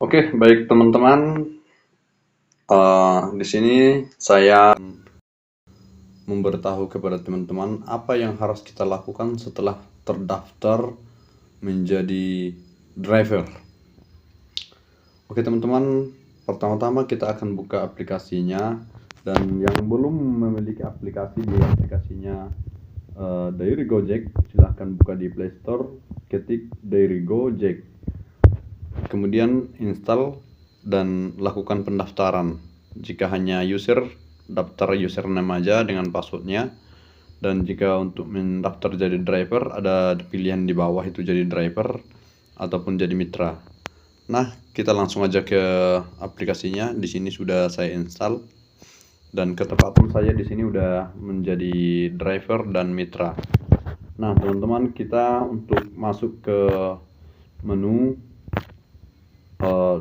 Oke, baik teman-teman. Di sini saya memberitahu kepada teman-teman apa yang harus kita lakukan setelah terdaftar menjadi driver. Oke teman-teman, pertama-tama kita akan buka aplikasinya, dan yang belum memiliki aplikasi di aplikasinya Dairy Gojek, silahkan buka di Play Store, ketik Dairy Gojek, kemudian install dan lakukan pendaftaran. Jika hanya user, daftar username aja dengan passwordnya. Dan jika untuk mendaftar jadi driver, ada pilihan di bawah itu jadi driver ataupun jadi mitra. Nah, kita langsung aja ke aplikasinya. Di sini sudah saya install, dan ketepatan saya di sini udah menjadi driver dan mitra. Nah, teman-teman, kita untuk masuk ke menu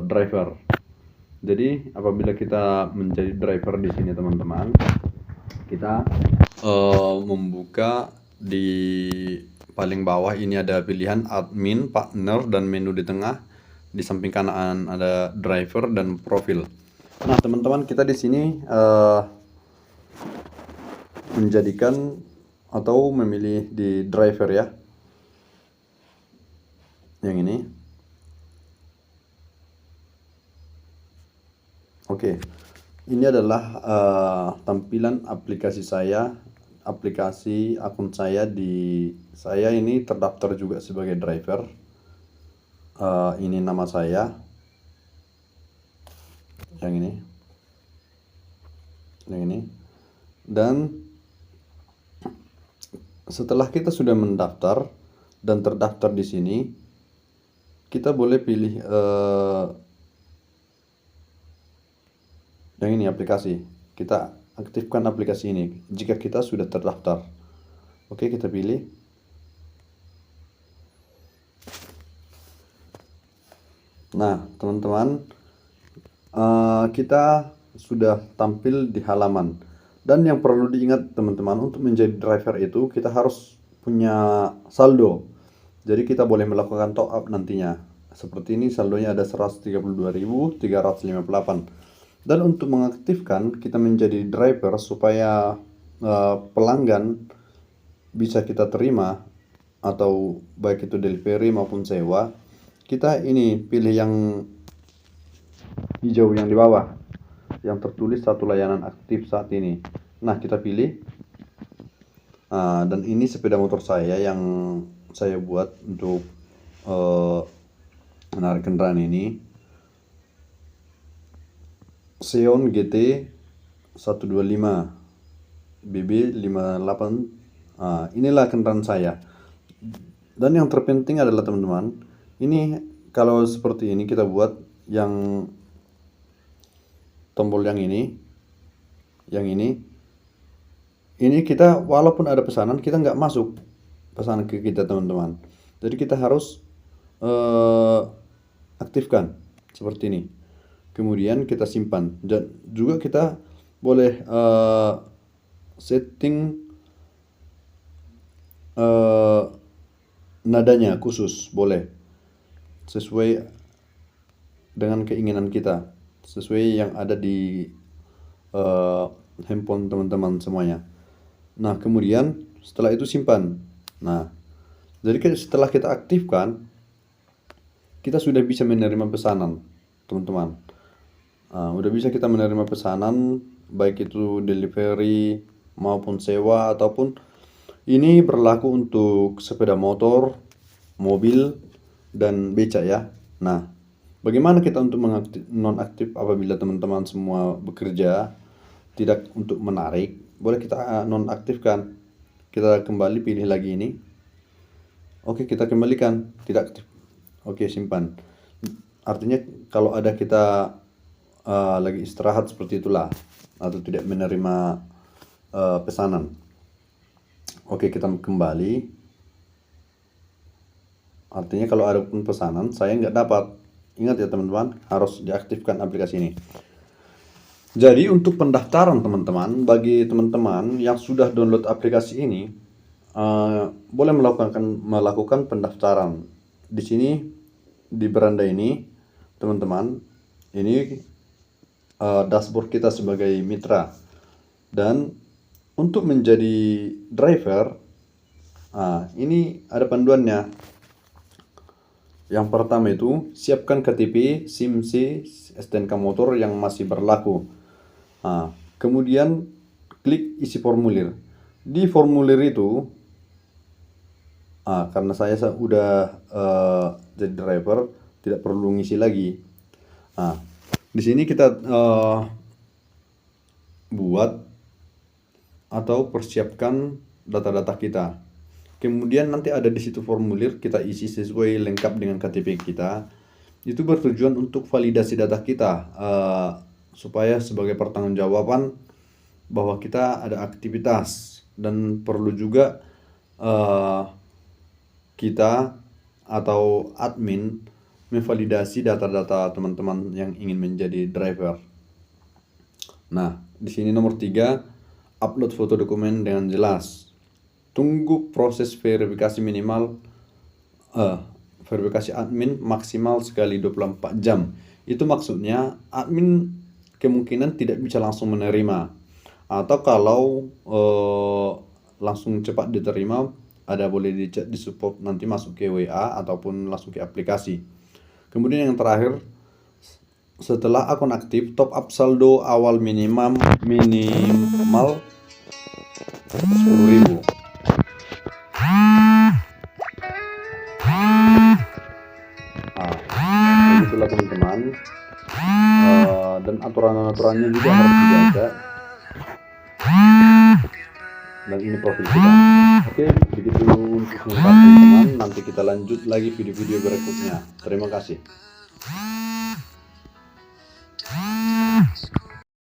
driver. Jadi apabila kita menjadi driver di sini teman-teman, kita membuka di paling bawah ini ada pilihan admin, partner, dan menu di tengah. Di samping kanan ada driver dan profil. Nah teman-teman, kita di sini menjadikan atau memilih di driver ya, yang ini. Oke, ini adalah tampilan aplikasi saya, aplikasi akun saya. Saya ini terdaftar juga sebagai driver. Ini nama saya, yang ini. Dan setelah kita sudah mendaftar dan terdaftar di sini, kita boleh pilih yang ini, aplikasi. Kita aktifkan aplikasi ini jika kita sudah terdaftar. Oke, kita pilih. Nah teman-teman, kita sudah tampil di halaman. Dan yang perlu diingat teman-teman, untuk menjadi driver itu kita harus punya saldo. Jadi kita boleh melakukan top up nantinya. Seperti ini, saldonya ada 132.358. Dan untuk mengaktifkan kita menjadi driver supaya pelanggan bisa kita terima, atau baik itu delivery maupun sewa, kita ini pilih yang hijau yang di bawah, yang tertulis satu layanan aktif saat ini. Nah kita pilih. Dan ini sepeda motor saya yang saya buat untuk menarik kendaraan ini, Xeon GT 125 BB 58. Inilah kendaraan saya. Dan yang terpenting adalah teman-teman, ini kalau seperti ini kita buat yang tombol yang ini kita walaupun ada pesanan, kita nggak masuk pesanan ke kita teman-teman. Jadi kita harus aktifkan seperti ini, kemudian kita simpan. Dan juga kita boleh setting nadanya khusus, boleh sesuai dengan keinginan kita, sesuai yang ada di handphone teman-teman semuanya. Nah kemudian setelah itu simpan. Nah jadi setelah kita aktifkan, kita sudah bisa menerima pesanan teman-teman. Udah bisa kita menerima pesanan, baik itu delivery maupun sewa, ataupun ini berlaku untuk sepeda motor, mobil, dan beca ya. Nah bagaimana kita untuk nonaktif apabila teman-teman semua bekerja tidak untuk menarik? Boleh kita nonaktifkan. Kita kembali pilih lagi ini. Oke, kita kembalikan tidak aktif. Oke, simpan. Artinya kalau ada kita lagi istirahat seperti itulah, atau tidak menerima pesanan. Oke, kita kembali. Artinya kalau ada pun pesanan saya nggak dapat. Ingat ya teman-teman, harus diaktifkan aplikasi ini. Jadi untuk pendaftaran teman-teman, bagi teman-teman yang sudah download aplikasi ini, boleh melakukan pendaftaran di sini di beranda ini. teman-teman, ini dashboard kita sebagai mitra. Dan untuk menjadi driver, ini ada panduannya. Yang pertama itu, siapkan KTP, SIM C, STNK motor yang masih berlaku. Kemudian klik isi formulir. Di formulir itu, karena saya udah jadi driver, tidak perlu ngisi lagi. Di sini kita buat atau persiapkan data-data kita. Kemudian nanti ada di situ formulir, kita isi sesuai lengkap dengan KTP kita. Itu bertujuan untuk validasi data kita, supaya sebagai pertanggungjawaban bahwa kita ada aktivitas, dan perlu juga kita atau admin memvalidasi data-data teman-teman yang ingin menjadi driver. Nah, di sini nomor 3, upload foto dokumen dengan jelas. Tunggu proses verifikasi minimal, verifikasi admin maksimal sekali 24 jam. Itu maksudnya admin kemungkinan tidak bisa langsung menerima. Atau kalau langsung cepat diterima, ada boleh di chat di support, nanti masuk ke WA ataupun langsung ke aplikasi. Kemudian yang terakhir, setelah akun aktif, top up saldo awal minimal 10.000. Itulah teman-teman, dan aturan-aturannya juga harus dijaga. Dan ini profil kita. Oke, begitu untuk teman-teman. Nanti kita lanjut lagi video-video berikutnya. Terima kasih.